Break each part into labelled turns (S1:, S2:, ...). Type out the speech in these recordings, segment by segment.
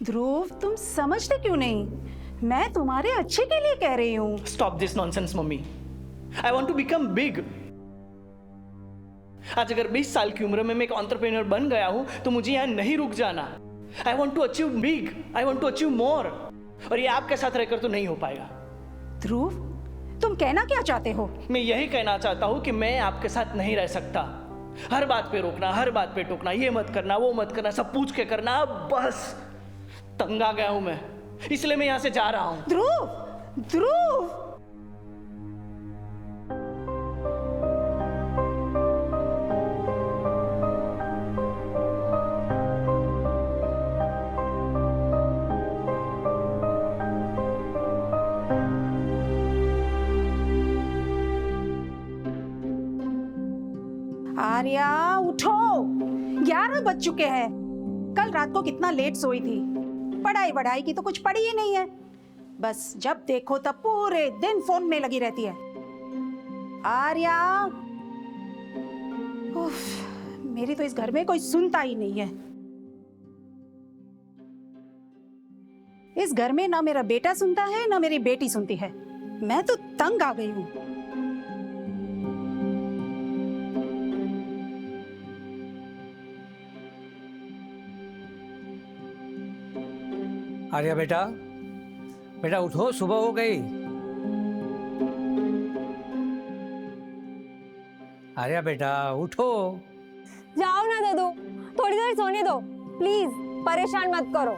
S1: ध्रुव, तुम समझते क्यों नहीं? मैं तुम्हारे अच्छे के लिए कह रही हूँ।
S2: Stop this nonsense mummy. I want to become big. आज अगर 20 साल की उम्र में मैं एक एंटरप्रेन्योर बन गया हूं तो मुझे यहां नहीं रुक जाना। I want to achieve big, I want to achieve more. और ये आपके साथ रहकर तो नहीं हो पाएगा।
S1: ध्रुव, तुम कहना क्या चाहते हो?
S2: मैं यही कहना चाहता हूं कि मैं आपके साथ नहीं रह सकता। हर बात पे रोकना, हर बात पे टोकना, ये मत करना, वो मत करना, सब पूछ के करना, बस तंग आ गया हूं मैं। इसलिए मैं यहां से जा रहा हूं।
S1: ध्रुव, ध्रुव, आर्या उठो, 11 बज चुके हैं। कल रात को कितना लेट सोई थी। पढ़ाई की तो कुछ पढ़ी ही नहीं है। बस जब देखो तब पूरे दिन फोन में लगी रहती है। आर्या, उफ, मेरी तो इस घर में कोई सुनता ही नहीं है। इस घर में ना मेरा बेटा सुनता है ना मेरी बेटी सुनती है। मैं तो तंग आ गई हूँ।
S3: आर्या बेटा, बेटा उठो, सुबह हो गई। आर्या बेटा उठो।
S4: जाओ ना दादू, थोड़ी देर सोने दो प्लीज, परेशान मत करो।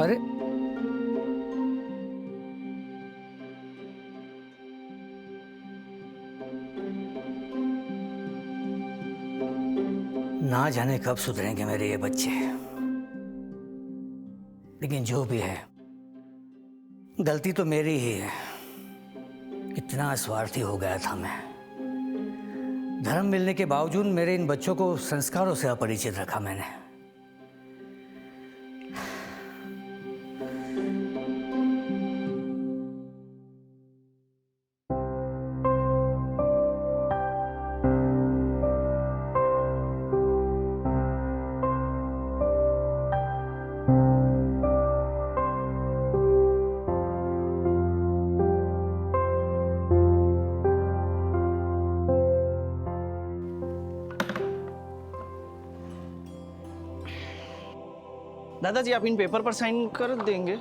S3: अरे ना जाने कब सुधरेंगे मेरे ये बच्चे। लेकिन जो भी है, गलती तो मेरी ही है। इतना स्वार्थी हो गया था मैं। धर्म मिलने के बावजूद मेरे इन बच्चों को संस्कारों से अपरिचित रखा मैंने।
S2: दादाजी, आप इन पेपर पर साइन कर देंगे?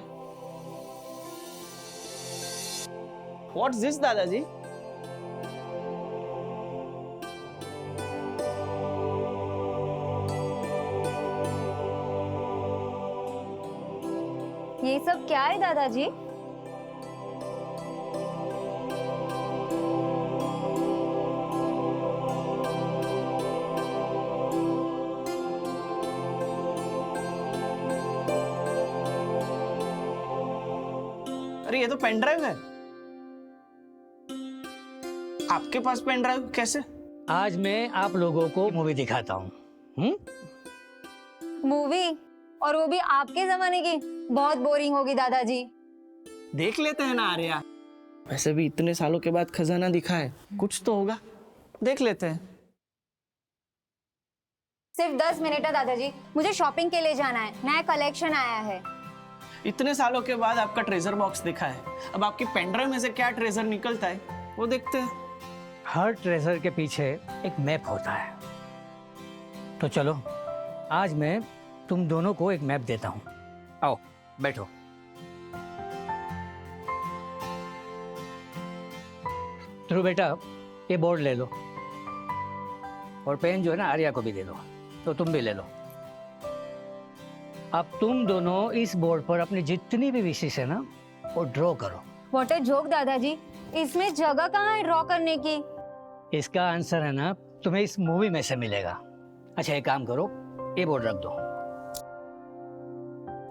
S2: व्हाट्स दिस दादाजी?
S4: ये सब क्या है दादाजी?
S2: अरे ये तो पेन ड्राइव है। आपके पास पेन ड्राइव कैसे?
S3: आज मैं आप लोगों को मूवी दिखाता हूँ।
S4: मूवी? और वो भी आपके जमाने की? बहुत बोरिंग होगी दादाजी।
S2: देख लेते हैं ना आर्या। वैसे भी इतने सालों के बाद खजाना दिखा है, कुछ तो होगा, देख लेते हैं।
S4: सिर्फ 10 मिनट है दादाजी, मुझे शॉपिंग के लिए जाना है। नया कलेक्शन आया है।
S2: इतने सालों के बाद आपका ट्रेजर बॉक्स दिखा है, अब आपकी पेन ड्राइव में से क्या ट्रेजर निकलता है वो देखते हैं।
S3: हर ट्रेजर के पीछे एक मैप होता है। तो चलो, आज मैं तुम दोनों को एक मैप देता हूँ। आओ बैठो। ध्रुव बेटा, ये बोर्ड ले लो, और पेन जो है ना आर्या को भी दे दो। तो तुम भी ले लो। अब तुम दोनों इस बोर्ड पर अपनी जितनी भी विशेष है ना वो ड्रॉ करो।
S4: व्हाट अ जोक दादाजी, इसमें जगह कहाँ है ड्रॉ करने की?
S3: इसका आंसर है ना तुम्हें इस मूवी में से मिलेगा। अच्छा एक काम करो, ये बोर्ड रख दो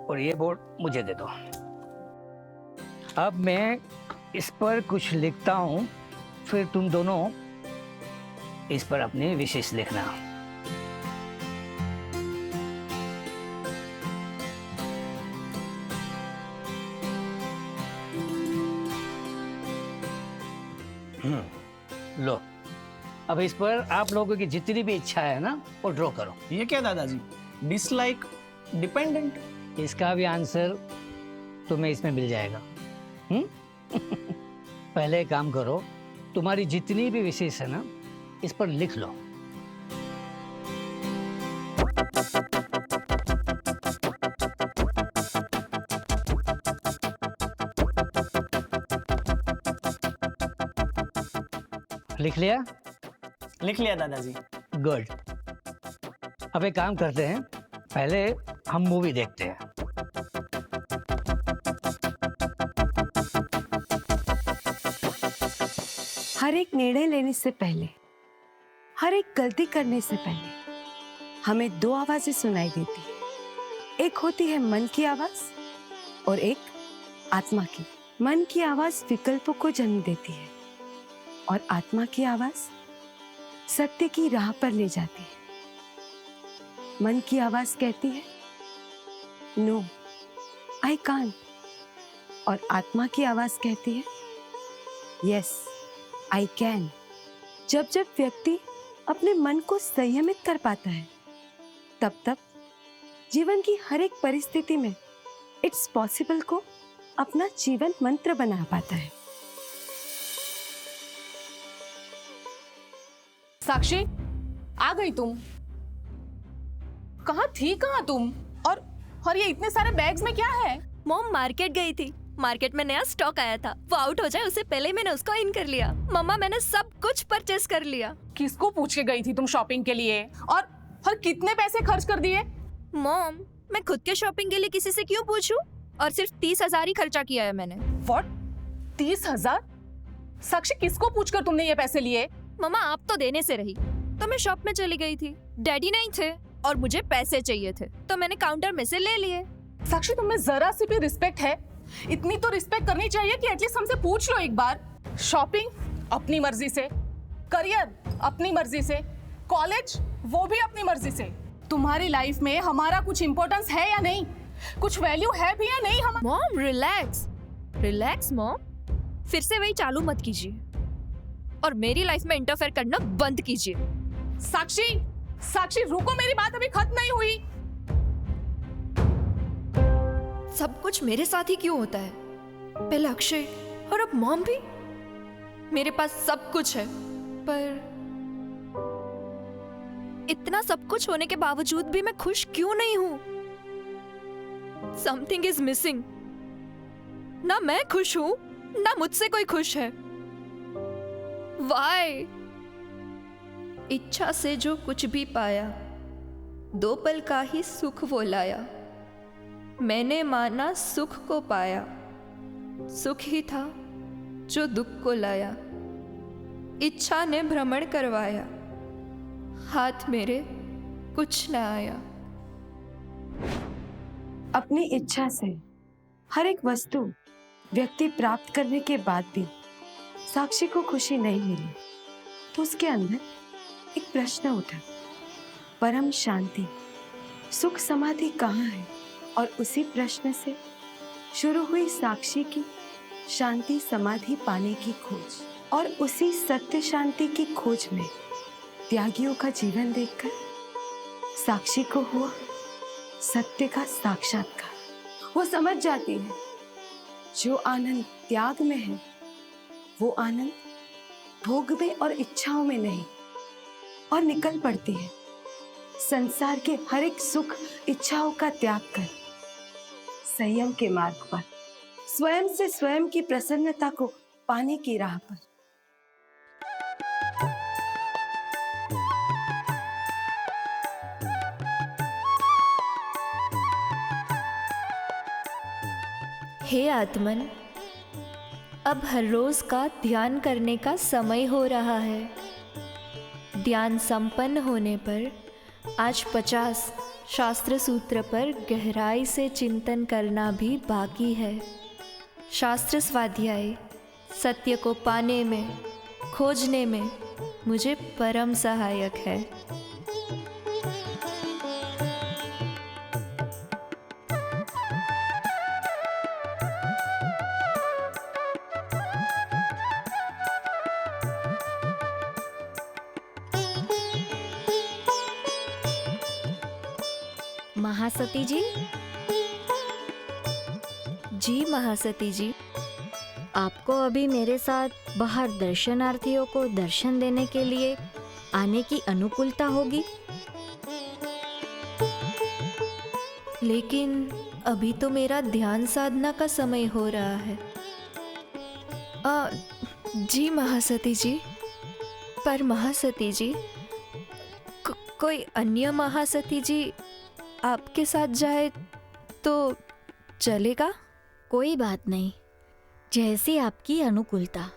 S3: और ये बोर्ड मुझे दे दो। अब मैं इस पर कुछ लिखता हूँ, फिर तुम दोनों इस पर अपनी विशेष लिखना। लो, अब इस पर आप लोगों की जितनी भी इच्छा है ना वो ड्रॉ करो।
S2: ये क्या दादाजी? Dislike, dependent?
S3: इसका भी आंसर तुम्हें इसमें मिल जाएगा। पहले एक काम करो, तुम्हारी जितनी भी विशेष है ना इस पर लिख लो। लिख लिया?
S2: लिख लिया दादाजी।
S3: गुड। अब एक काम करते हैं, पहले हम मूवी देखते हैं।
S5: हर एक निर्णय लेने से पहले, हर एक गलती करने से पहले हमें दो आवाजें सुनाई देती है। एक होती है मन की आवाज और एक आत्मा की। मन की आवाज विकल्पों को जन्म देती है और आत्मा की आवाज सत्य की राह पर ले जाती है। मन की आवाज कहती है नो, आई कांट, और आत्मा की आवाज कहती है यस, आई कैन। जब जब व्यक्ति अपने मन को संयमित कर पाता है तब जीवन की हर एक परिस्थिति में इट्स पॉसिबल को अपना जीवन मंत्र बना पाता है।
S6: साक्षी, आ गई तुम? कहाँ थी तुम? और ये इतने सारे बैग्स में क्या है?
S7: मॉम मार्केट गई थी। मार्केट में नया स्टॉक आया था, वो आउट हो जाए उससे पहले मैंने उसको इन कर लिया। मम्मा मैंने सब कुछ परचेस कर लिया।
S6: किसको पूछ के गई थी तुम शॉपिंग के लिए? और कितने पैसे खर्च कर दिए?
S7: मॉम मैं खुद के शॉपिंग के लिए किसी से क्यों पूछूं? और सिर्फ 30,000 ही खर्चा किया है मैंने।
S6: व्हाट? 30,000? साक्षी, किसको पूछकर तुमने ये पैसे लिए?
S7: मम्मा आप तो देने से रही, तो मैं शॉप में चली गई थी। डैडी नहीं थे और मुझे पैसे चाहिए थे, तो मैंने काउंटर में से ले लिए।
S6: साक्षी, तुम में जरा सी भी रिस्पेक्ट है? इतनी तो रिस्पेक्ट करनी चाहिए कि एटलीस्ट हमसे पूछ लो एक बार। शॉपिंग अपनी मर्जी से, करियर अपनी मर्जी से, कॉलेज वो भी अपनी मर्जी से। तुम्हारी लाइफ में हमारा कुछ इंपॉर्टेंस है या नहीं? कुछ वैल्यू है भी या नहीं?
S7: मॉम रिलैक्स रिलैक्स मॉम, फिर से वही चालू मत कीजिए और मेरी लाइफ में इंटरफेयर करना बंद कीजिए।
S6: साक्षी रुको, मेरी बात अभी खत्म नहीं हुई।
S7: सब कुछ मेरे साथ ही क्यों होता है? पहले अक्षय और अब मॉम भी। मेरे पास सब कुछ है, पर इतना सब कुछ होने के बावजूद भी मैं खुश क्यों नहीं हूं? Something is missing. ना मैं खुश हूं, ना मुझसे कोई खुश है। Why? इच्छा से जो कुछ भी पाया, 2 पल का ही सुख वो लाया। मैंने माना सुख को पाया, सुख ही था जो दुख को लाया। इच्छा ने भ्रमण करवाया, हाथ मेरे कुछ न आया।
S5: अपनी इच्छा से हर एक वस्तु व्यक्ति प्राप्त करने के बाद भी साक्षी को खुशी नहीं मिली, तो उसके अंदर एक प्रश्न उठा, परम शांति सुख समाधि कहाँ है? और उसी प्रश्न से शुरू हुई साक्षी की शांति समाधि पाने की खोज। और उसी सत्य शांति की खोज में त्यागियों का जीवन देखकर साक्षी को हुआ सत्य का साक्षात्कार। वो समझ जाती है जो आनंद त्याग में है वो आनंद भोग में और इच्छाओं में नहीं, और निकल पड़ती है संसार के हर एक सुख इच्छाओं का त्याग कर संयम के मार्ग पर, स्वयं से स्वयं की प्रसन्नता को पाने की राह पर।
S7: हे आत्मन, अब हर रोज का ध्यान करने का समय हो रहा है। ध्यान संपन्न होने पर आज 50 शास्त्र सूत्र पर गहराई से चिंतन करना भी बाकी है। शास्त्र स्वाध्याय सत्य को पाने में, खोजने में मुझे परम सहायक है।
S8: महासती जी,
S7: जी महासती जी।
S8: आपको अभी मेरे साथ बाहर दर्शनार्थियों को दर्शन देने के लिए आने की अनुकूलता होगी?
S7: लेकिन अभी तो मेरा ध्यान साधना का समय हो रहा है। जी महासती जी, पर महासती जी, कोई अन्य महासती जी आपके साथ जाए तो चलेगा?
S8: कोई बात नहीं, जैसी आपकी अनुकूलता।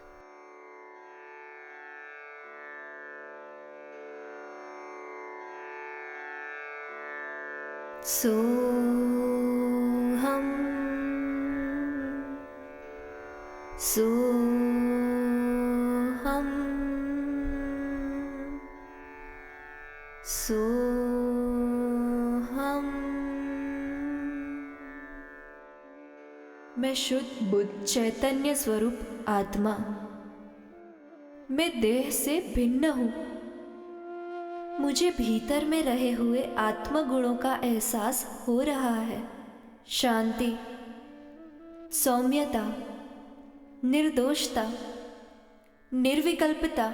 S7: सोहम सोहम सोहम। मैं शुद्ध बुद्ध चैतन्य स्वरूप आत्मा, मैं देह से भिन्न हूँ। मुझे भीतर में रहे हुए आत्म गुणों का एहसास हो रहा है। शांति, सौम्यता, निर्दोषता, निर्विकल्पता,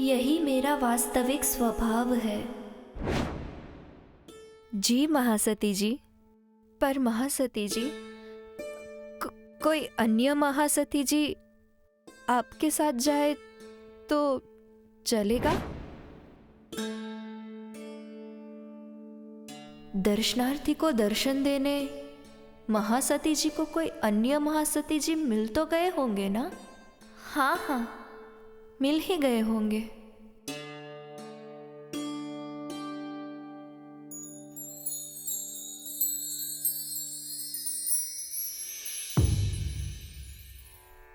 S7: यही मेरा वास्तविक स्वभाव है। जी महासती जी, पर महासती जी, कोई अन्य महासती जी आपके साथ जाए तो चलेगा? दर्शनार्थी को दर्शन देने महासती जी को कोई अन्य महासती जी मिल तो गए होंगे ना? हाँ हाँ, मिल ही गए होंगे।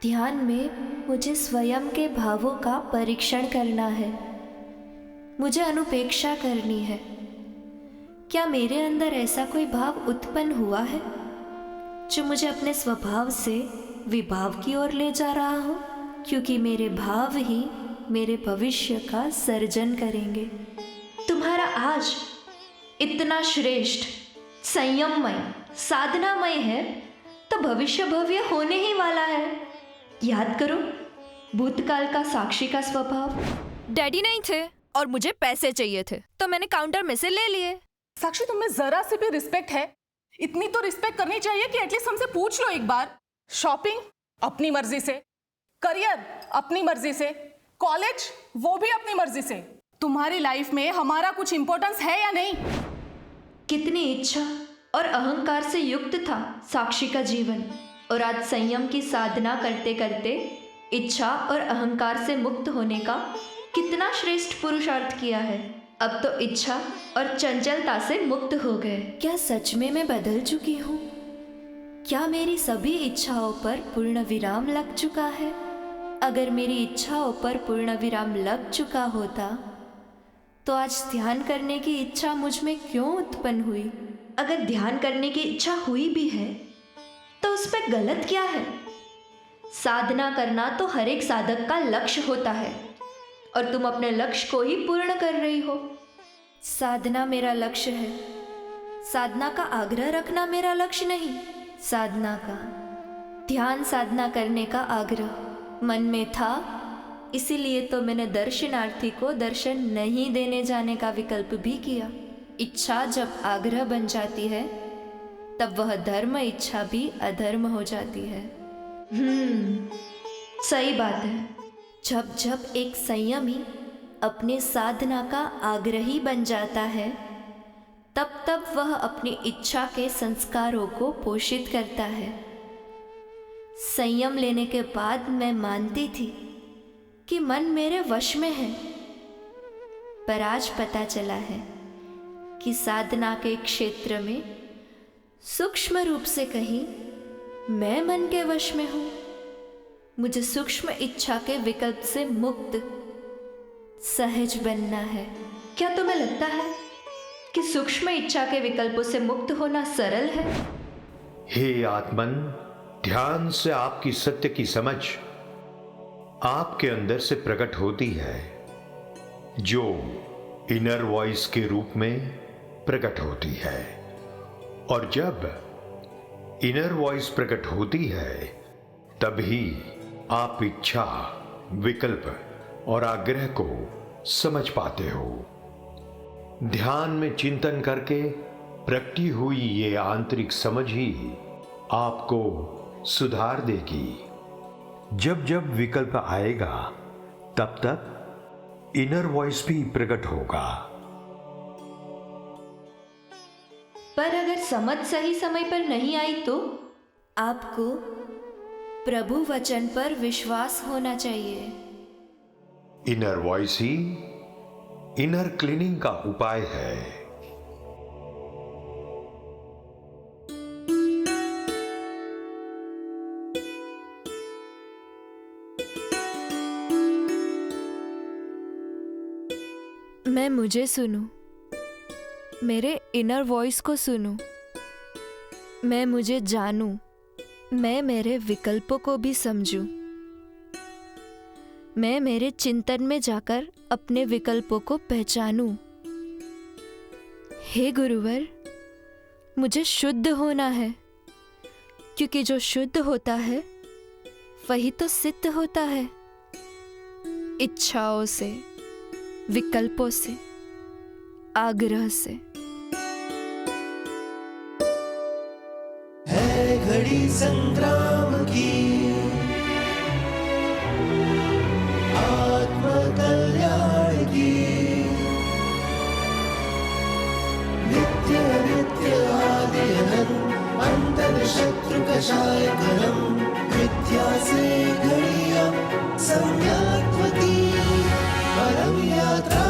S7: ध्यान में मुझे स्वयं के भावों का परीक्षण करना है। मुझे अनुपेक्षा करनी है। क्या मेरे अंदर ऐसा कोई भाव उत्पन्न हुआ है जो मुझे अपने स्वभाव से विभाव की ओर ले जा रहा हो? क्योंकि मेरे भाव ही मेरे भविष्य का सर्जन करेंगे। तुम्हारा आज इतना श्रेष्ठ, संयममय, साधनामय है तो भविष्य भव्य होने ही वाला है। याद करो भूतकाल का साक्षी का स्वभाव। डैडी नहीं थे और मुझे पैसे चाहिए थे तो मैंने काउंटर में से ले लिए।
S6: साक्षी, तुम्हें जरा सी भी रिस्पेक्ट है? इतनी तो रिस्पेक्ट करनी चाहिए कि एटलीस्ट हमसे पूछ लो एक बार। शॉपिंग अपनी मर्जी से, करियर अपनी मर्जी से, कॉलेज वो भी अपनी मर्जी से। तुम्हारी लाइफ में हमारा कुछ इंपॉर्टेंस है या नहीं?
S7: कितनी इच्छा और अहंकार से युक्त था साक्षी का जीवन, और आज संयम की साधना करते करते इच्छा और अहंकार से मुक्त होने का कितना श्रेष्ठ पुरुषार्थ किया है। अब तो इच्छा और चंचलता से मुक्त हो गए। क्या सच में मैं बदल चुकी हूँ? क्या मेरी सभी इच्छाओं पर पूर्ण विराम लग चुका है? अगर मेरी इच्छाओं पर पूर्ण विराम लग चुका होता तो आज ध्यान करने की इच्छा मुझ में क्यों उत्पन्न हुई? अगर ध्यान करने की इच्छा हुई भी है तो उस पर गलत क्या है? साधना करना तो हर एक साधक का लक्ष्य होता है और तुम अपने लक्ष्य को ही पूर्ण कर रही हो। साधना मेरा लक्ष्य है। साधना का आग्रह रखना मेरा लक्ष्य नहीं। साधना का, ध्यान साधना करने का आग्रह मन में था, इसीलिए तो मैंने दर्शनार्थी को दर्शन नहीं देने जाने का विकल्प भी किया। इच्छा जब आग्रह बन जाती है तब वह धर्म इच्छा भी अधर्म हो जाती है। सही बात है। जब जब एक संयमी अपने साधना का आग्रही बन जाता है तब तब वह अपनी इच्छा के संस्कारों को पोषित करता है। संयम लेने के बाद मैं मानती थी कि मन मेरे वश में है, पर आज पता चला है कि साधना के क्षेत्र में सूक्ष्म रूप से कहीं मैं मन के वश में हूँ। मुझे सूक्ष्म इच्छा के विकल्प से मुक्त सहज बनना है। क्या तुम्हें लगता है कि सूक्ष्म इच्छा के विकल्पों से मुक्त होना सरल है?
S9: हे आत्मन, ध्यान से आपकी सत्य की समझ आपके अंदर से प्रकट होती है, जो इनर वॉइस के रूप में प्रकट होती है। और जब इनर वॉइस प्रकट होती है, तभी आप इच्छा, विकल्प और आग्रह को समझ पाते हो। ध्यान में चिंतन करके प्रकटी हुई ये आंतरिक समझ ही आपको सुधार देगी। जब जब विकल्प आएगा, तब तक इनर वॉइस भी प्रकट होगा।
S7: पर अगर समझ सही समय पर नहीं आई तो आपको प्रभु वचन पर विश्वास होना चाहिए।
S9: इनर वॉइस ही इनर क्लीनिंग का उपाय है।
S7: मैं मुझे सुनूं, मेरे इनर वॉइस को सुनूं, मैं मुझे जानूं, मैं मेरे विकल्पों को भी समझूं, मैं मेरे चिंतन में जाकर अपने विकल्पों को पहचानूं। हे गुरुवर, मुझे शुद्ध होना है, क्योंकि जो शुद्ध होता है वही तो सिद्ध होता है। इच्छाओं से, विकल्पों से, आग्रह से।
S10: है घड़ी संग्राम की, आत्म कल्याण की, नित्य नित्य आदि अनंत अंतर शत्रु कषाय करम, मिथ्या से घड़ियां सम्यक्त्व की परम यात्रा।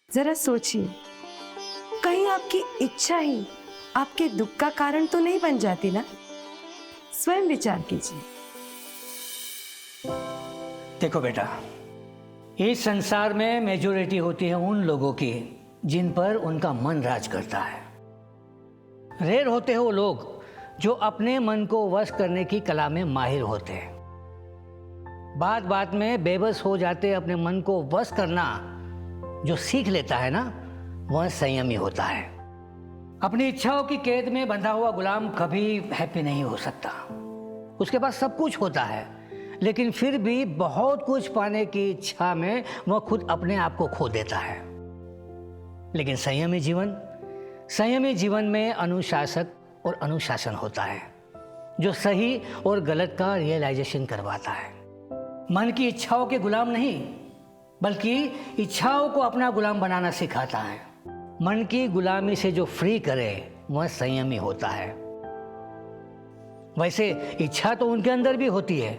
S5: जरा सोचिए, कहीं आपकी इच्छा ही आपके दुख का कारण तो नहीं बन जाती ना? स्वयं विचार कीजिए।
S3: देखो बेटा, इस संसार में मेजॉरिटी होती है उन लोगों की जिन पर उनका मन राज करता है। रेयर होते हैं वो लोग जो अपने मन को वश करने की कला में माहिर होते हैं। बात बात में बेबस हो जाते अपने मन को वश करना जो सीख लेता है ना, वह संयमी होता है। अपनी इच्छाओं की कैद में बंधा हुआ गुलाम कभी हैप्पी नहीं हो सकता। उसके पास सब कुछ होता है, लेकिन फिर भी बहुत कुछ पाने की इच्छा में वह खुद अपने आप को खो देता है। लेकिन संयमी जीवन में अनुशासक और अनुशासन होता है, जो सही और गलत का रियलाइजेशन करवाता है। मन की इच्छाओं के गुलाम नहीं, बल्कि इच्छाओं को अपना गुलाम बनाना सिखाता है। मन की गुलामी से जो फ्री करे वह संयमी होता है। वैसे इच्छा तो उनके अंदर भी होती है,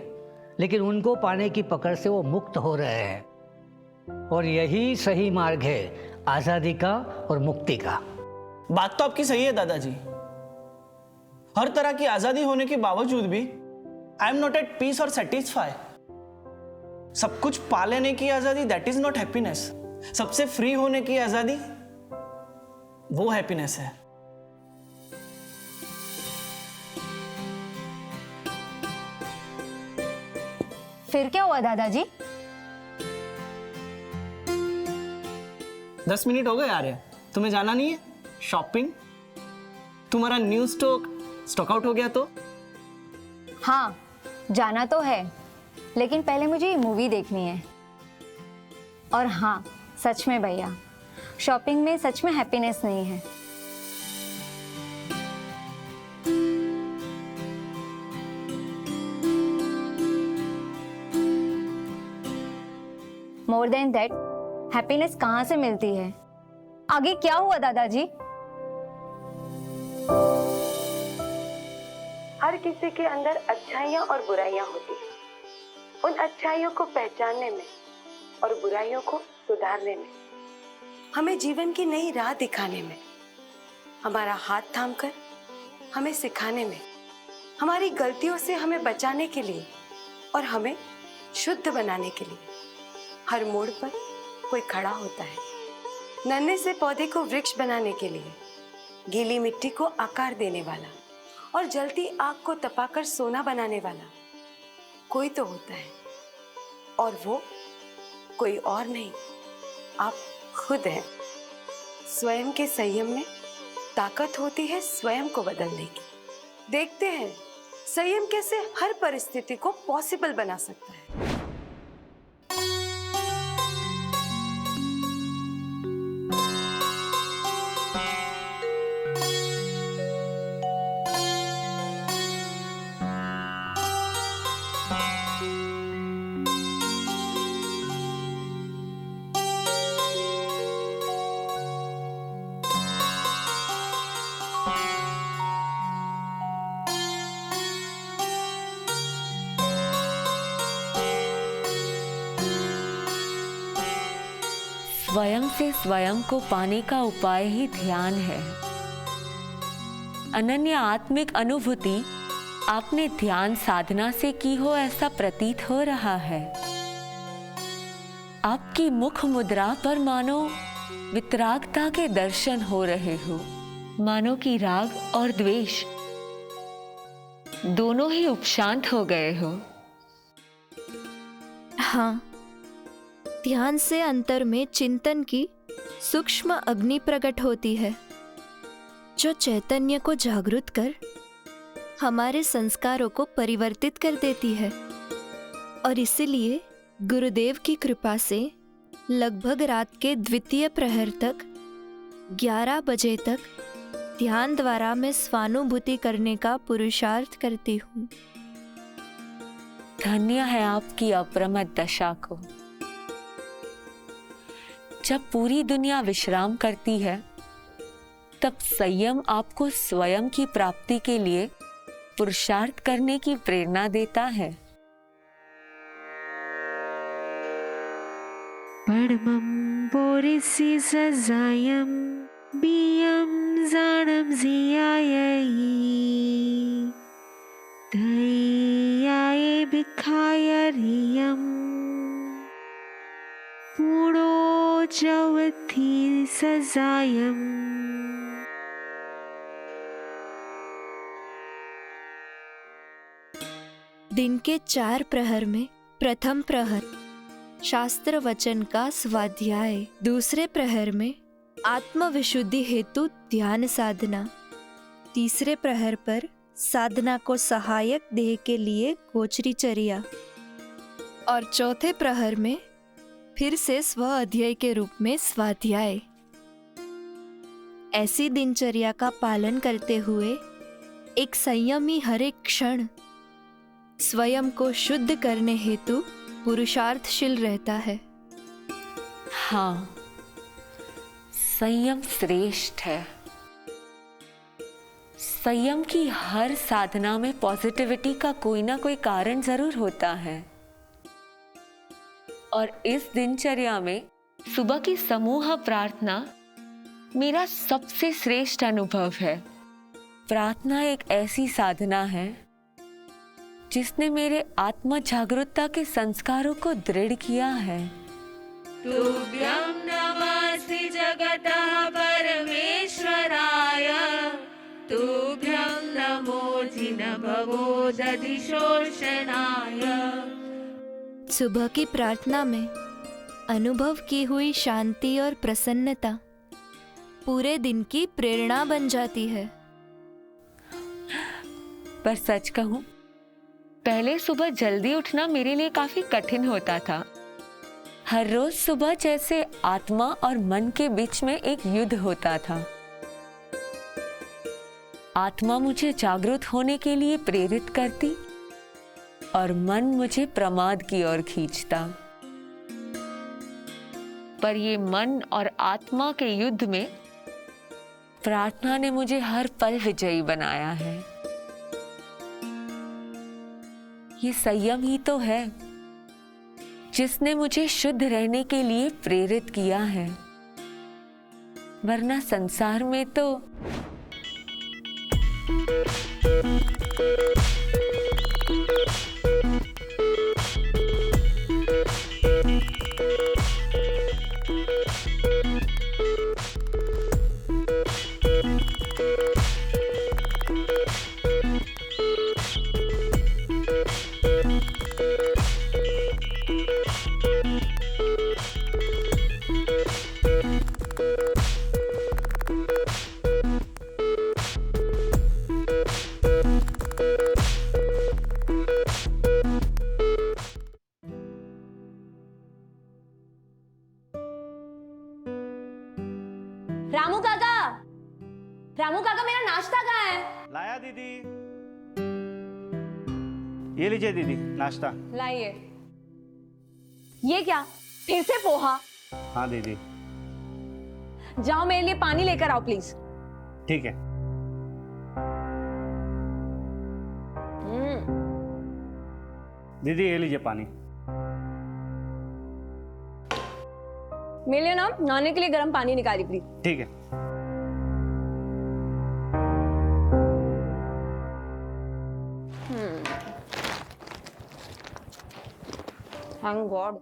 S3: लेकिन उनको पाने की पकड़ से वो मुक्त हो रहे हैं। और यही सही मार्ग है आजादी का और मुक्ति का।
S2: बात तो आपकी सही है दादाजी। हर तरह की आजादी होने के बावजूद भी I am not at peace और सेटिस्फाई। सब कुछ पा लेने की आजादी दैट इज नॉट हैप्पीनेस। सबसे फ्री होने की आजादी वो हैप्पीनेस है।
S4: फिर क्या हुआ दादाजी?
S2: 10 मिनट हो गए आ रहे। तुम्हें जाना नहीं है शॉपिंग? तुम्हारा न्यू स्टॉक आउट हो गया तो?
S4: हाँ, जाना तो है, लेकिन पहले मुझे ये मूवी देखनी है। और हाँ, सच में भैया, शॉपिंग में सच में हैप्पीनेस नहीं है। मोर देन दैट, हैप्पीनेस कहाँ से मिलती है? आगे क्या हुआ दादाजी?
S5: किसी के अंदर अच्छाइयाँ और बुराइयाँ होती हैं। उन अच्छाइयों को पहचानने में और बुराइयों को सुधारने में, हमें जीवन की नई राह दिखाने में, हमारा हाथ थामकर हमें सिखाने में, हमारी गलतियों से हमें बचाने के लिए और हमें शुद्ध बनाने के लिए हर मोड़ पर कोई खड़ा होता है। नन्हे से पौधे को वृक्ष बनाने के लिए, गीली मिट्टी को आकार देने वाला और जलती आग को तपाकर सोना बनाने वाला कोई तो होता है, और वो कोई और नहीं, आप खुद हैं। स्वयं के संयम में ताकत होती है स्वयं को बदलने की। देखते हैं संयम कैसे हर परिस्थिति को पॉसिबल बना सकता है।
S11: स्वयं से स्वयं को पाने का उपाय ही ध्यान है। अनन्य आत्मिक अनुभूति आपने ध्यान साधना से की हो ऐसा प्रतीत हो रहा है। आपकी मुख मुद्रा पर मानो वितरागता के दर्शन हो रहे हो, मानो कि राग और द्वेष दोनों ही उपशांत हो गए हो।
S7: हाँ, ध्यान से अंतर में चिंतन की सूक्ष्म अग्नि प्रकट होती है, जो चैतन्य को जागृत कर हमारे संस्कारों को परिवर्तित कर देती है। और इसीलिए गुरुदेव की कृपा से लगभग रात के द्वितीय प्रहर तक 11 बजे तक ध्यान द्वारा मैं स्वानुभूति करने का पुरुषार्थ करती हूँ।
S11: धन्य है आपकी अप्रमत्त दशा को। जब पूरी दुनिया विश्राम करती है, तब संयम आपको स्वयं की प्राप्ति के लिए पुरुषार्थ करने की प्रेरणा देता है।
S12: परमं बोरिसि सजायं बियं जानम जियायै दयाये बिखाय रियं पूर्णो जवथि सजायं।
S7: दिन के 4 प्रहर में प्रथम प्रहर शास्त्र वचन का स्वाध्याय, दूसरे प्रहर में आत्म विशुद्धि हेतु ध्यान साधना, तीसरे प्रहर पर साधना को सहायक देह के लिए गोचरीचर्या और चौथे प्रहर में फिर से स्व अध्यय के रूप में स्वाध्याय। ऐसी दिनचर्या का पालन करते हुए एक संयमी हर एक क्षण स्वयं को शुद्ध करने हेतु पुरुषार्थशील रहता है।
S11: हाँ, संयम श्रेष्ठ है। संयम की हर साधना में पॉजिटिविटी का कोई ना कोई कारण जरूर होता है। और इस दिनचर्या में सुबह की समूह प्रार्थना मेरा सबसे श्रेष्ठ अनुभव है। प्रार्थना एक ऐसी साधना है जिसने मेरे आत्म जागरूकता के संस्कारों को दृढ़ किया है।
S12: तुभ्यं नमस्ते जगतः परमेश्वराय, तुभ्यं नमो जिनभवो दधिशोषणाय।
S7: सुबह की प्रार्थना में अनुभव की हुई शांति और प्रसन्नता पूरे दिन की प्रेरणा बन जाती है।
S11: पर सच कहूं, पहले सुबह जल्दी उठना मेरे लिए काफी कठिन होता था। हर रोज सुबह जैसे आत्मा और मन के बीच में एक युद्ध होता था। आत्मा मुझे जागरूक होने के लिए प्रेरित करती और मन मुझे प्रमाद की ओर खींचता। पर ये मन और आत्मा के युद्ध में प्रार्थना ने मुझे हर पल विजयी बनाया है। ये संयम ही तो है जिसने मुझे शुद्ध रहने के लिए प्रेरित किया है, वरना संसार में तो
S13: रामू काका, रामू काका मेरा नाश्ता कहाँ है?
S14: लाया दीदी। ये लीजिए दीदी नाश्ता।
S13: लाइए। ये क्या, फिर से पोहा?
S14: हाँ दीदी।
S13: जाओ मेरे लिए पानी लेकर आओ प्लीज।
S14: ठीक है। दीदी ये लीजिए पानी।
S13: मेरे लिए ना नहाने के लिए गर्म पानी निकाली प्लीज।
S14: ठीक है।
S13: Thank God.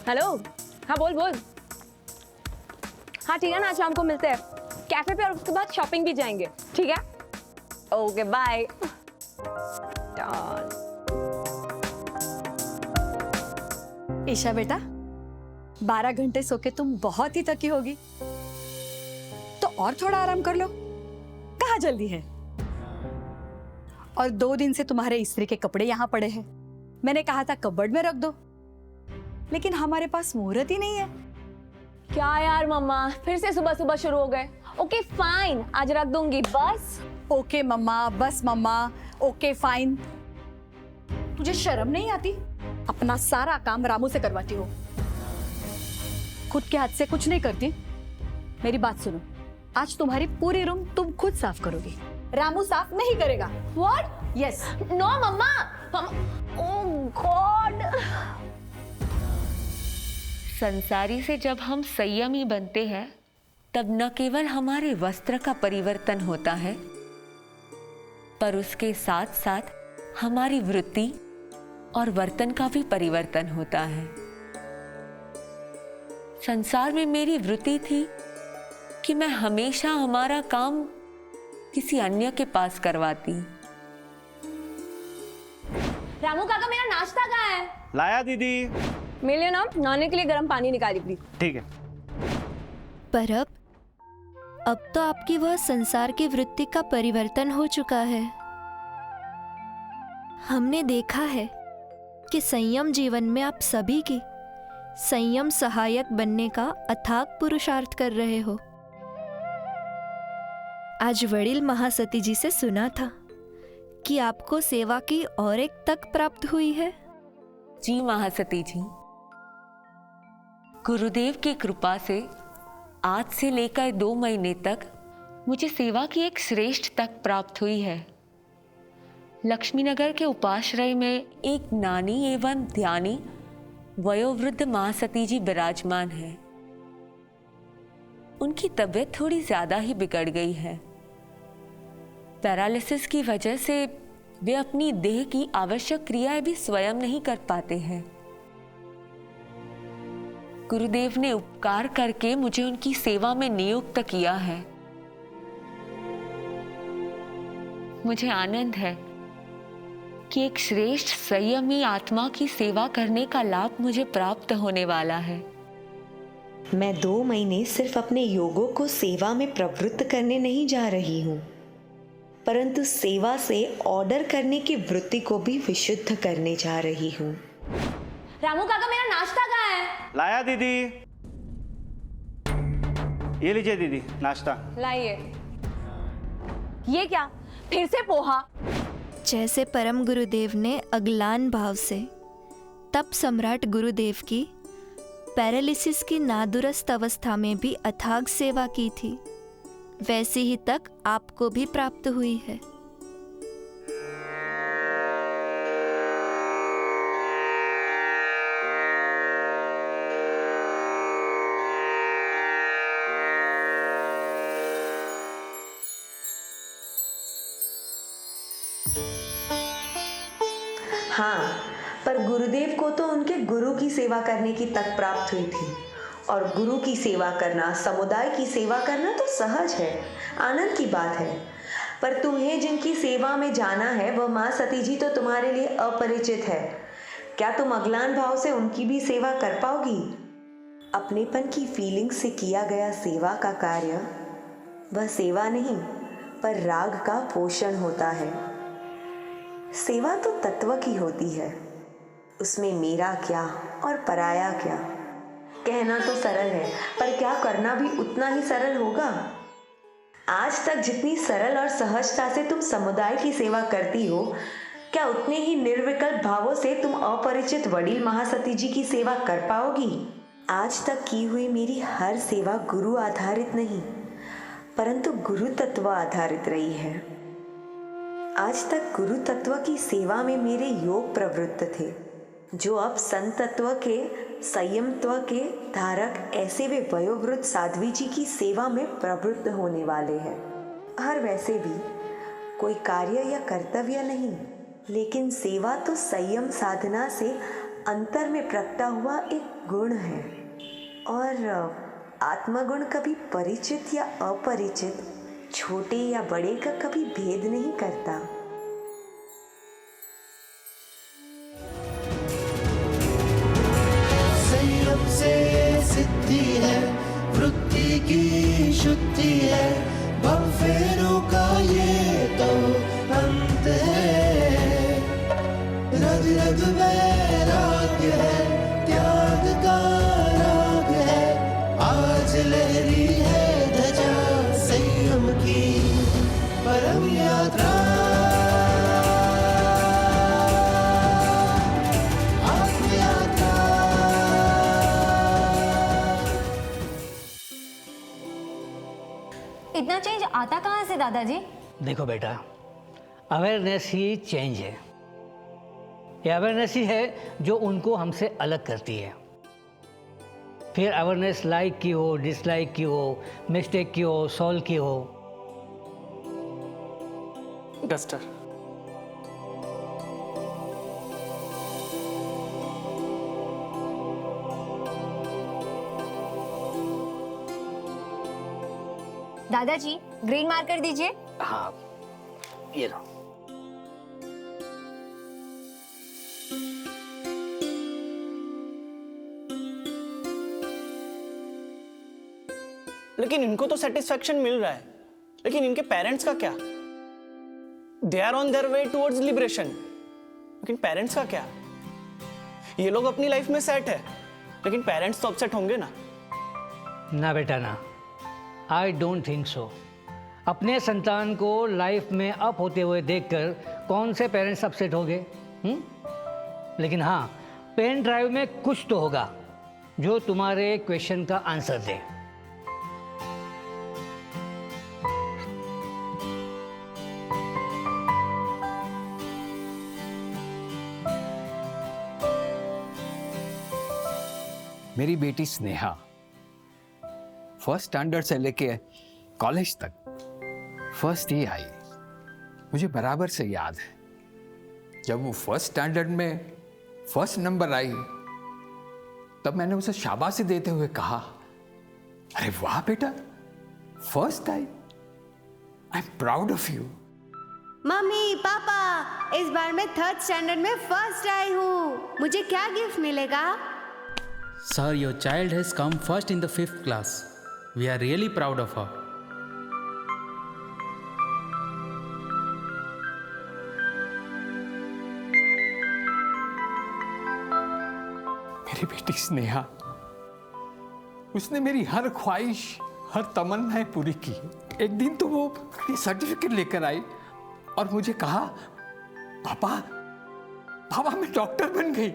S13: हेलो, हाँ बोल बोल। हाँ ठीक है ना, शाम को मिलते हैं कैफे पे और उसके बाद शॉपिंग भी जाएंगे, ठीक है? Okay bye.
S15: ईशा बेटा, 12 घंटे सो के तुम बहुत ही थकी होगी, तो और थोड़ा आराम कर लो। कहाँ जल्दी है? और 2 दिन से तुम्हारे इस्त्री के कपड़े यहाँ पड़े हैं। मैंने कहा था कबर्ड में रख दो, लेकिन हमारे पास मुहूर्त ही नहीं है।
S13: क्या यार मम्मा, फिर से सुबह सुबह शुरू हो गए। ओके फाइन, आज रख दूंगी बस।
S15: ओके मम्मा, बस मम्मा, ओके फाइन। तुझे शर्म नहीं आती? अपना सारा काम रामू से करवाती हो, खुद के हाथ से कुछ नहीं करती। मेरी बात सुनो, आज तुम्हारी पूरी रूम तुम खुद साफ करोगी, रामू साफ नहीं करेगा।
S13: What?
S15: Yes.
S13: No mama. Oh god.
S11: संसारी से जब हम संयमी बनते हैं, तब न केवल हमारे वस्त्र का परिवर्तन होता है, पर उसके साथ साथ हमारी वृत्ति और वर्तन का भी परिवर्तन होता है। संसार में मेरी वृत्ति थी कि मैं हमेशा हमारा काम किसी अन्य के पास करवाती।
S13: रामू काका मेरा नाश्ता कहाँ है?
S14: लाया दीदी।
S13: मेरे लिए ना नहाने के लिए गर्म पानी निकाली प्लीज।
S14: ठीक है।
S16: पर अब तो आपकी वह संसार की वृत्ति का परिवर्तन हो चुका है। हमने देखा है कि संयम जीवन में आप सभी की संयम सहायक बनने का अथाक पुरुषार्थ कर रहे हो। आज वड़ील महासती जी से सुना था कि आपको सेवा की और एक तक प्राप्त हुई है।
S11: जी महासती जी, गुरुदेव की कृपा से आज से लेकर 2 महीने तक मुझे सेवा की एक श्रेष्ठ तक प्राप्त हुई है। लक्ष्मीनगर के उपाश्रय में एक नानी एवं ध्यानी वयोवृद्ध महासती जी विराजमान है। उनकी तबीयत थोड़ी ज्यादा ही बिगड़ गई है। पैरालिसिस की वजह से वे अपनी देह की आवश्यक क्रियाएं भी स्वयं नहीं कर पाते हैं। गुरुदेव ने उपकार करके मुझे उनकी सेवा में नियुक्त किया है। मुझे आनंद है कि एक श्रेष्ठ संयमी आत्मा की सेवा करने का लाभ मुझे प्राप्त होने वाला है।
S17: मैं 2 महीने सिर्फ अपने योगों को सेवा में प्रवृत्त करने नहीं जा रही हूँ, परंतु सेवा से ऑर्डर करने की वृत्ति को भी विशुद्ध करने जा रही हूँ।
S13: रामू काका मेरा नाश्ता कहाँ है?
S14: लाया दीदी। ये लीजिए दीदी नाश्ता।
S13: लाइए। ये क्या, फिर से पोहा?
S16: जैसे परम गुरुदेव ने अगलान भाव से तप सम्राट गुरुदेव की पैरालिसिस की नादुरुस्त अवस्था में भी अथाग सेवा की थी, वैसी ही तक आपको भी प्राप्त हुई है।
S17: हाँ, पर गुरुदेव को तो उनके गुरु की सेवा करने की तक प्राप्त हुई थी, और गुरु की सेवा करना, समुदाय की सेवा करना तो सहज है, आनंद की बात है। पर तुम्हें जिनकी सेवा में जाना है वह माँ सती जी तो तुम्हारे लिए अपरिचित है। क्या तुम अगलान भाव से उनकी भी सेवा कर पाओगी? अपनेपन की फीलिंग से किया गया सेवा का कार्य वह सेवा नहीं, पर राग का पोषण होता है। सेवा तो तत्व की होती है, उसमें मेरा क्या और पराया क्या। कहना तो सरल है, पर क्या करना भी उतना ही सरल होगा। आज तक जितनी सरल और सहजता से तुम समुदाय की सेवा करती हो, क्या उतने ही निर्विकल्प भावों से तुम अपरिचित वडील महासती जी की सेवा कर पाओगी? आज तक की हुई मेरी हर सेवा गुरु आधारित नहीं, परंतु गुरु तत्व आधारित रही है। आज तक गुरु तत्व की सेवा में मेरे योग प्रवृत्त थे, जो अब संत तत्व के, संयमत्व के धारक ऐसे वे वयोवृद्ध साध्वी जी की सेवा में प्रवृत्त होने वाले हैं। हर वैसे भी कोई कार्य या कर्तव्य नहीं, लेकिन सेवा तो संयम साधना से अंतर में प्रकटा हुआ एक गुण है, और आत्मगुण कभी परिचित या अपरिचित, छोटे या बड़े का कभी भेद नहीं करता।
S10: संयम से सिद्धि है, वृत्ति की शुद्धि है, भव फेरों का ये तो अंत है। रग रग वैराग्य है, त्याग का राग है, आज लहरी है ध्वजा संयम की परम यात्रा।
S4: इतना चेंज आता कहाँ से दादाजी?
S3: देखो बेटा, अवेयरनेस ही चेंज है। ये अवेयरनेस ही है जो उनको हमसे अलग करती है। फिर अवेयरनेस लाइक की हो, डिसलाइक की हो, मिस्टेक की हो, सॉल्व की हो।
S2: डस्टर।
S4: दादाजी ग्रीन मार्कर दीजिए।
S3: हाँ, ये लो।
S2: लेकिन इनको तो सेटिस्फैक्शन मिल रहा है, लेकिन इनके पेरेंट्स का क्या? They are on their way towards liberation, लेकिन पेरेंट्स का क्या? ये लोग अपनी लाइफ में सेट है, लेकिन पेरेंट्स तो अपसेट होंगे ना।
S3: ना बेटा ना, आई डोंट थिंक सो। अपने संतान को लाइफ में अप होते हुए देखकर कौन से पेरेंट्स अपसेट होंगे? लेकिन हाँ, पेन ड्राइव में कुछ तो होगा जो तुम्हारे क्वेश्चन का आंसर दे।
S18: मेरी बेटी स्नेहा फर्स्ट स्टैंडर्ड से लेके कॉलेज तक फर्स्ट ही आई। मुझे बराबर से याद है जब वो फर्स्ट स्टैंडर्ड में फर्स्ट नंबर आई, तब मैंने उसे शाबाशी देते हुए कहा, अरे वाह बेटा, first I, I am proud of you.
S19: Mummy papa, इस बार मैं थर्ड स्टैंडर्ड में फर्स्ट आई हूँ, मुझे क्या गिफ्ट मिलेगा?
S20: Sir, your child has come first in the 5th class. We are really proud of her.
S18: मेरी बेटी स्नेहा, उसने मेरी हर ख्वाहिश, हर तमन्नाएं पूरी की। एक दिन तो वो सर्टिफिकेट लेकर आई और मुझे कहा, पापा, पापा मैं डॉक्टर बन गई।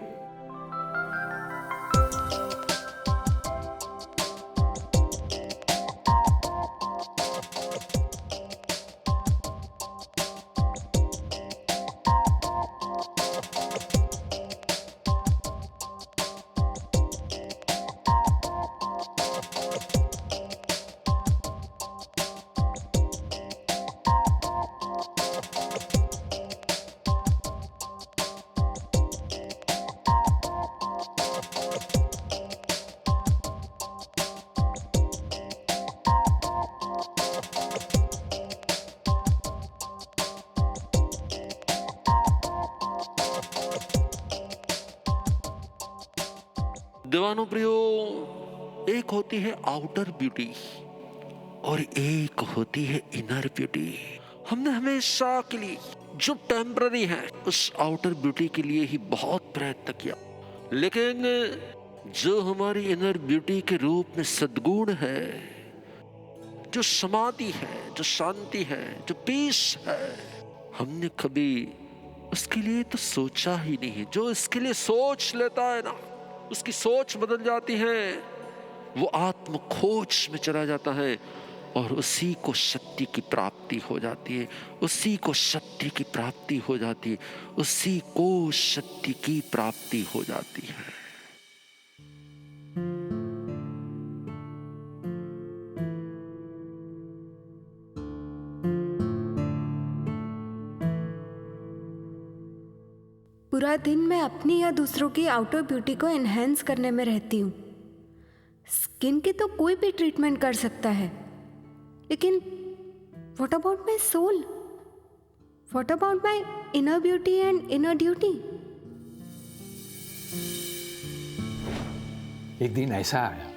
S21: दीवानों एक होती है आउटर ब्यूटी और एक होती है इनर ब्यूटी। हमने हमेशा के लिए जो टेम्पररी है उस आउटर ब्यूटी के लिए ही बहुत प्रयत्न किया, लेकिन जो हमारी इनर ब्यूटी के रूप में सद्गुण है, जो समाधि है, जो शांति है, जो पीस है, हमने कभी उसके लिए तो सोचा ही नहीं। जो इसके लिए सोच लेता है ना, उसकी सोच बदल जाती है, वो आत्म खोज में चला जाता है और उसी को शक्ति की प्राप्ति हो जाती है, उसी को शक्ति की प्राप्ति हो जाती है, उसी को शक्ति की प्राप्ति हो जाती है।
S5: पूरा दिन मैं अपनी या दूसरों की आउटर ब्यूटी को एनहेंस करने में रहती हूँ। स्किन की तो कोई भी ट्रीटमेंट कर सकता है, लेकिन what about my soul? What about my inner beauty and inner duty?
S18: एक दिन ऐसा आया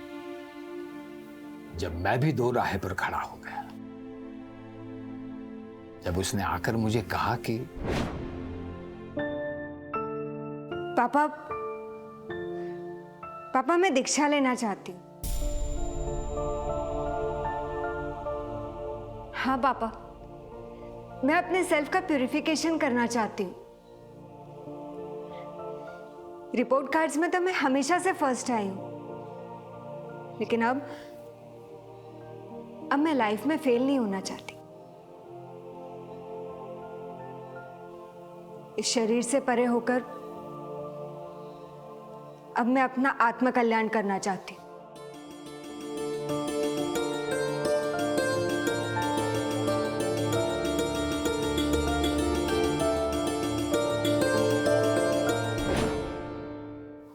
S18: जब मैं भी दो राह पर खड़ा हो गया। जब उसने आकर मुझे कहा कि
S5: पापा मैं दीक्षा लेना चाहती हूँ। हाँ पापा, मैं अपने सेल्फ का प्यूरिफिकेशन करना चाहती हूँ। रिपोर्ट कार्ड्स में तो मैं हमेशा से फर्स्ट आई हूँ, लेकिन अब मैं लाइफ में फेल नहीं होना चाहती। इस शरीर से परे होकर अब मैं अपना आत्म कल्याण करना चाहती हूँ।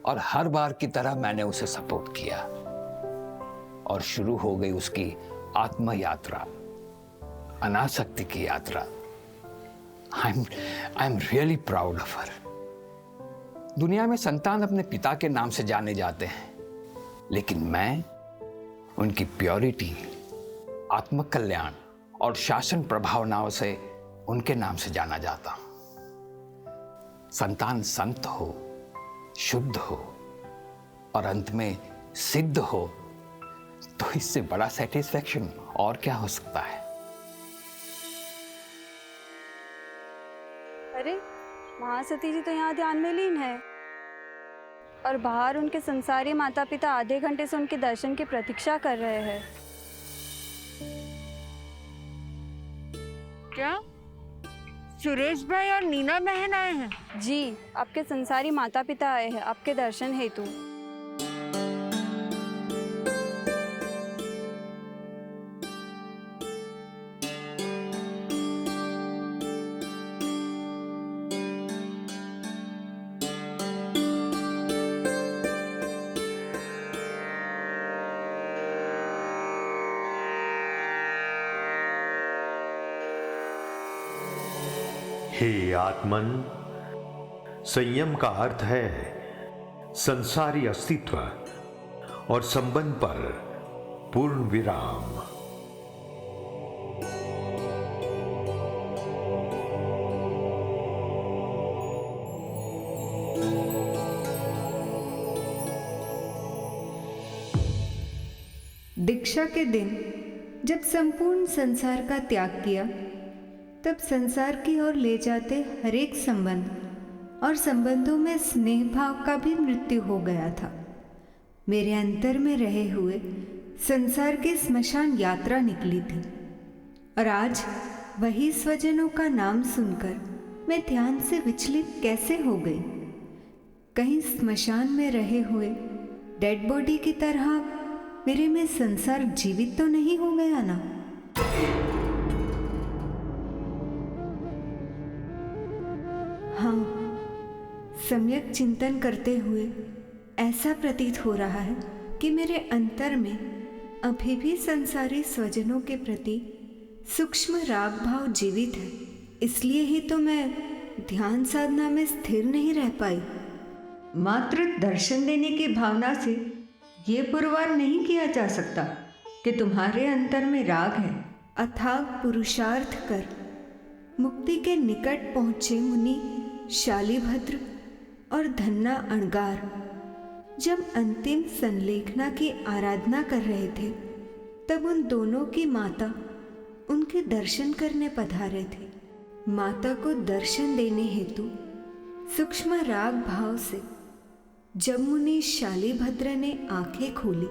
S18: और हर बार की तरह मैंने उसे सपोर्ट किया और शुरू हो गई उसकी आत्म यात्रा, अनासक्ति की यात्रा। I am really proud of her. दुनिया में संतान अपने पिता के नाम से जाने जाते हैं, लेकिन मैं उनकी प्योरिटी, आत्म कल्याण और शासन प्रभावनाओं से उनके नाम से जाना जाता हूं। संतान संत हो, शुद्ध हो और अंत में सिद्ध हो, तो इससे बड़ा सेटिस्फैक्शन और क्या हो सकता है?
S4: अरे महासती जी तो यहाँ ध्यान में लीन है और बाहर उनके संसारी माता पिता आधे घंटे से उनके दर्शन की प्रतीक्षा कर रहे हैं।
S13: क्या सुरेश भाई और नीना बहन आए हैं?
S4: जी, आपके संसारी माता पिता आए हैं आपके दर्शन हेतु।
S9: हे आत्मन, संयम का अर्थ है संसारी अस्तित्व और संबंध पर पूर्ण विराम।
S5: दीक्षा के दिन जब संपूर्ण संसार का त्याग किया,
S1: तब संसार की ओर ले जाते हर एक संबंध और संबंधों में स्नेह भाव का भी मृत्यु हो गया था। मेरे अंतर में रहे हुए संसार की स्मशान यात्रा निकली थी और आज वही स्वजनों का नाम सुनकर मैं ध्यान से विचलित कैसे हो गई। कहीं स्मशान में रहे हुए डेड बॉडी की तरह मेरे में संसार जीवित तो नहीं हो गया ना। हाँ, सम्यक चिंतन करते हुए ऐसा प्रतीत हो रहा है कि मेरे अंतर में अभी भी संसारी स्वजनों के प्रति सूक्ष्म राग भाव जीवित है। इसलिए ही तो मैं ध्यान साधना में स्थिर नहीं रह पाई। मात्र दर्शन देने की भावना से ये पुरवार नहीं किया जा सकता कि तुम्हारे अंतर में राग है। अथाग पुरुषार्थ कर मुक्ति के निकट पहुँचे मुनि शालीभद्र और धन्ना अणगार जब अंतिम संलेखना की आराधना कर रहे थे, तब उन दोनों की माता उनके दर्शन करने पधारे थे। माता को दर्शन देने हेतु सूक्ष्म राग भाव से जब मुनि शालीभद्र ने आंखें खोली,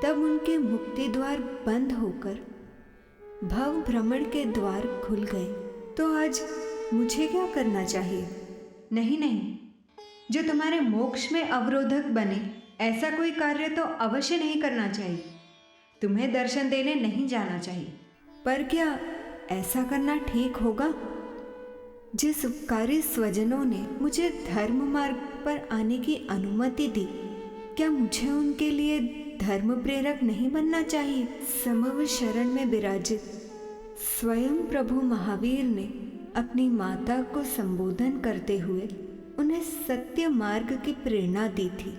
S1: तब उनके मुक्ति द्वार बंद होकर भव भ्रमण के द्वार खुल गए। तो आज मुझे क्या करना चाहिए? नहीं नहीं, जो तुम्हारे मोक्ष में अवरोधक बने ऐसा कोई कार्य तो अवश्य नहीं करना चाहिए। तुम्हें दर्शन देने नहीं जाना चाहिए। पर क्या ऐसा करना ठीक होगा? जिस उपकारी स्वजनों ने मुझे धर्म मार्ग पर आने की अनुमति दी, क्या मुझे उनके लिए धर्म प्रेरक नहीं बनना चाहिए? समव शरण में विराजित स्वयं प्रभु महावीर ने अपनी माता को संबोधन करते हुए उन्हें सत्य मार्ग की प्रेरणा दी थी।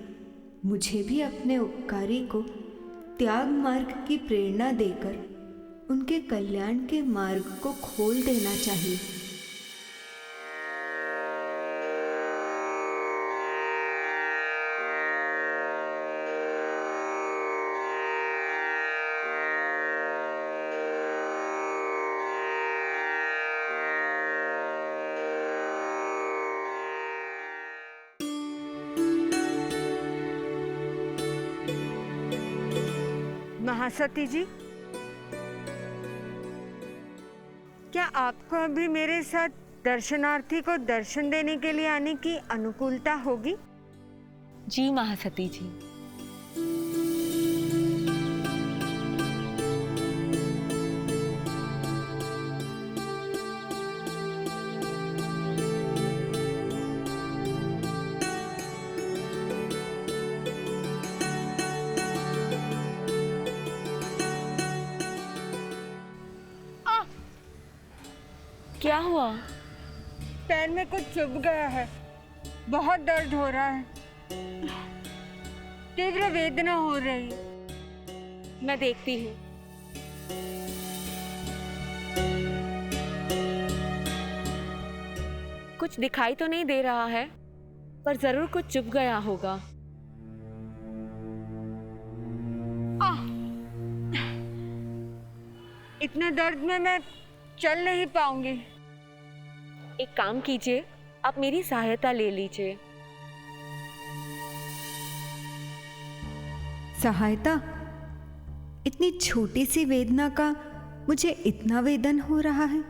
S1: मुझे भी अपने उपकारी को त्याग मार्ग की प्रेरणा देकर उनके कल्याण के मार्ग को खोल देना चाहिए।
S22: महासती जी, क्या आपको अभी मेरे साथ दर्शनार्थी को दर्शन देने के लिए आने की अनुकूलता होगी?
S11: जी महासती जी। क्या हुआ?
S22: पैर में कुछ चुभ गया है, बहुत दर्द हो रहा है, तीव्र वेदना हो रही।
S11: मैं देखती हूँ। कुछ दिखाई तो नहीं दे रहा है, पर जरूर कुछ चुभ गया होगा।
S22: इतने दर्द में मैं चल नहीं पाऊंगी।
S11: एक काम कीजिए, आप मेरी सहायता ले लीजिए।
S1: सहायता? इतनी छोटी सी वेदना का मुझे इतना वेदन हो रहा है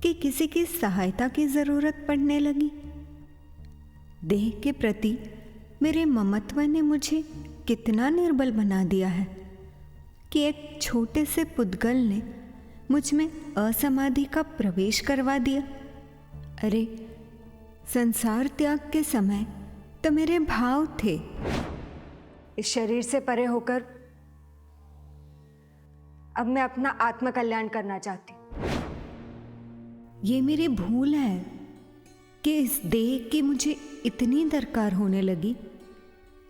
S1: कि किसी की सहायता की जरूरत पड़ने लगी। देह के प्रति मेरे ममत्व ने मुझे कितना निर्बल बना दिया है कि एक छोटे से पुद्गल ने मुझ में असमाधि का प्रवेश करवा दिया। अरे, संसार त्याग के समय तो मेरे भाव थे।
S23: इस शरीर से परे होकर अब मैं अपना आत्म कल्याण करना चाहती हूँ।
S1: ये मेरी भूल है कि इस देह की मुझे इतनी दरकार होने लगी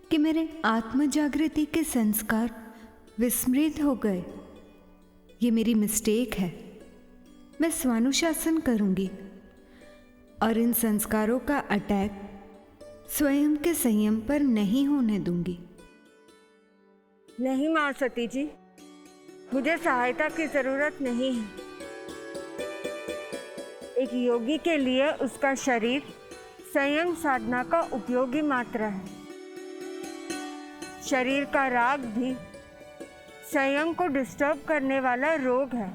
S1: कि मेरे आत्म जागृति के संस्कार विस्मृत हो गए। ये मेरी मिस्टेक है। मैं स्वानुशासन करूंगी और इन संस्कारों का अटैक स्वयं के संयम पर नहीं होने दूंगी।
S22: नहीं महासती जी, मुझे सहायता की जरूरत नहीं है। एक योगी के लिए उसका शरीर संयम साधना का उपयोगी मात्र है। शरीर का राग भी संयम को डिस्टर्ब करने वाला रोग है,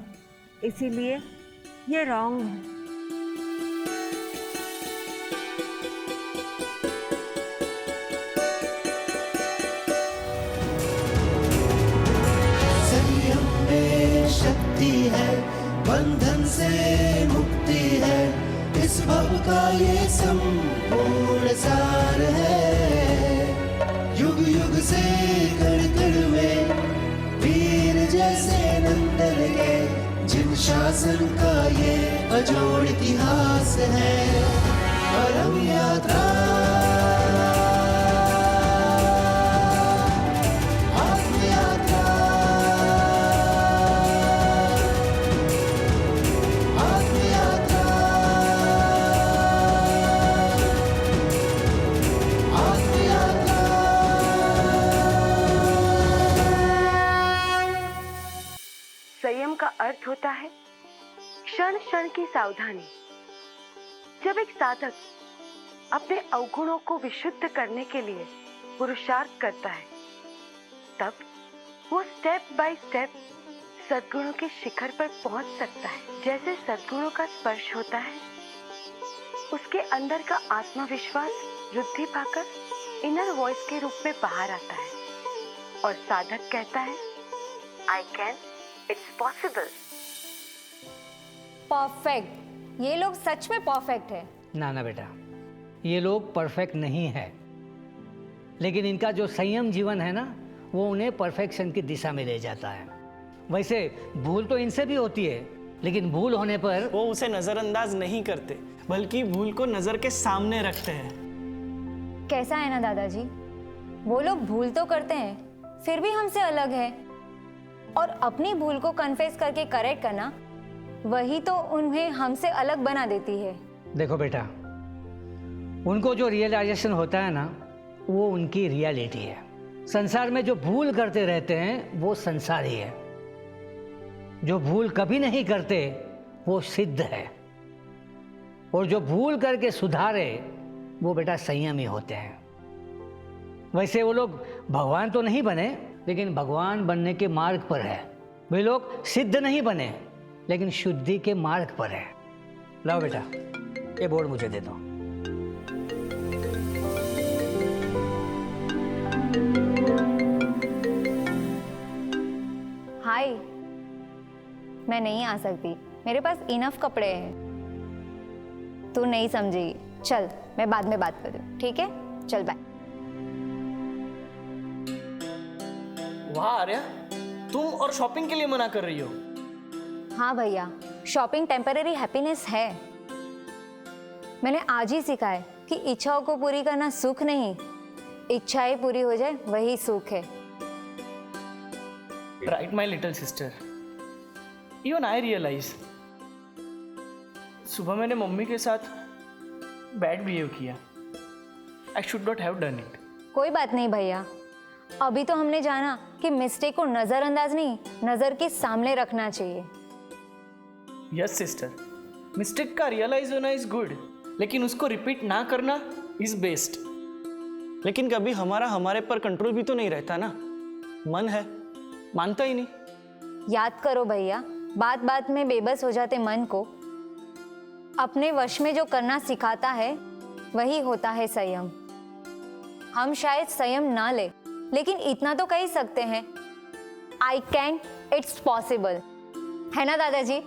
S22: इसीलिए ये रॉन्ग है।
S10: संयम में शक्ति है, बंधन से मुक्ति है, इस भव का ये संपूर्ण सार है। युग युग से कण कण में वीर जैसे नंदन के, जिन शासन का ये अजोड़ इतिहास है। परम यात्रा
S5: संयम का अर्थ होता है क्षण क्षण की सावधानी। जब एक साधक अपने अवगुणों को विशुद्ध करने के लिए पुरुषार्थ करता है, तब वो स्टेप बाय स्टेप सद्गुणों के शिखर पर पहुंच सकता है। जैसे सद्गुणों का स्पर्श होता है, उसके अंदर का आत्मविश्वास वृद्धि पाकर इनर वॉइस के रूप में बाहर आता है और साधक कहता है, आई कैन, इट्स पॉसिबल।
S4: परफेक्ट। ये लोग सच में परफेक्ट है।
S3: ना ना बेटा, ये लोग परफेक्ट नहीं है, लेकिन इनका जो संयम जीवन है ना, वो उन्हें परफेक्शन की दिशा में ले जाता है। वैसे भूल तो इनसे भी होती है, लेकिन भूल होने पर
S2: वो उसे नजरअंदाज नहीं करते, बल्कि भूल को नजर के सामने रखते हैं।
S4: कैसा है ना दादाजी, वो लोग भूल तो करते हैं, फिर भी हमसे अलग है, और अपनी भूल को कन्फेस करके करेक्ट करना, वही तो उन्हें हमसे अलग बना देती है।
S3: देखो बेटा, उनको जो रियलाइजेशन होता है ना, वो उनकी रियलिटी है। संसार में जो भूल करते रहते हैं वो संसारी है, जो भूल कभी नहीं करते वो सिद्ध है, और जो भूल करके सुधारे वो बेटा संयमी होते हैं। वैसे वो लोग भगवान तो नहीं बने, लेकिन भगवान बनने के मार्ग पर है। वे लोग सिद्ध नहीं बने, लेकिन शुद्धि के मार्ग पर है। लाओ बेटा, ये बोर्ड मुझे दे दो।
S4: हाय, मैं नहीं आ सकती, मेरे पास इनफ कपड़े हैं। तू नहीं समझेगी, चल मैं बाद में बात करूँ, ठीक है? चल बाय।
S2: वाह आर्या, तुम और शॉपिंग के लिए मना कर रही हो?
S4: हाँ भैया, शॉपिंग टेम्पररी हैप्पीनेस है। मैंने आज ही सीखा है कि इच्छाओं को पूरी करना सुख नहीं, इच्छाएं पूरी हो जाए वही सुख है।
S2: Right my little sister, even I realize सुबह मैंने मम्मी के साथ बैड बिहेव किया। I should not have done it.
S4: कोई बात नहीं भैया, अभी तो हमने जाना कि मिस्टेक को नजरअंदाज नहीं, नजर के सामने रखना चाहिए।
S2: यस सिस्टर, मिस्टेक का रियलाइज होना इज गुड, लेकिन उसको रिपीट ना करना इज बेस्ट। लेकिन कभी हमारे पर कंट्रोल भी तो नहीं रहता ना, मन है मानता ही नहीं।
S4: याद करो भैया, बात बात में बेबस हो जाते मन को अपने वश में जो करना सिखाता है वही होता है संयम। हम शायद संयम ना ले, लेकिन इतना तो कह ही सकते हैं, आई कैन, इट्स पॉसिबल, है ना दादाजी?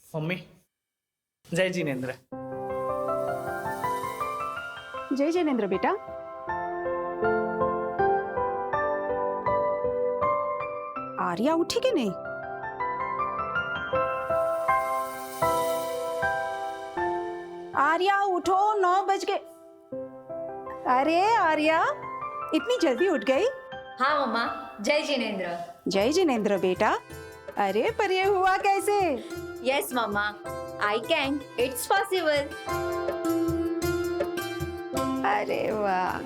S2: मम्मी, जय जिनेंद्र।
S15: जय जिनेंद्र बेटा। आर्या उठी कि नहीं? आर्या उठो, 9 बज गए। अरे आर्या, इतनी जल्दी उठ गई?
S4: हाँ मम्मा, जय जिनेंद्र।
S15: जय जिनेंद्र बेटा। अरे पर ये हुआ कैसे?
S4: Yes mama, I can, it's possible.
S15: अरे वाह।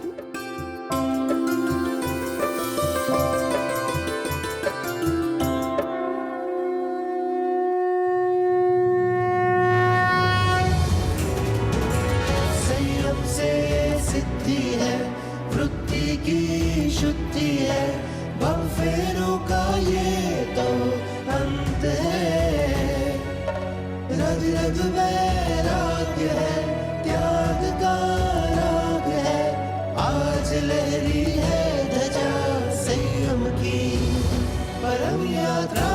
S10: परम यात्रा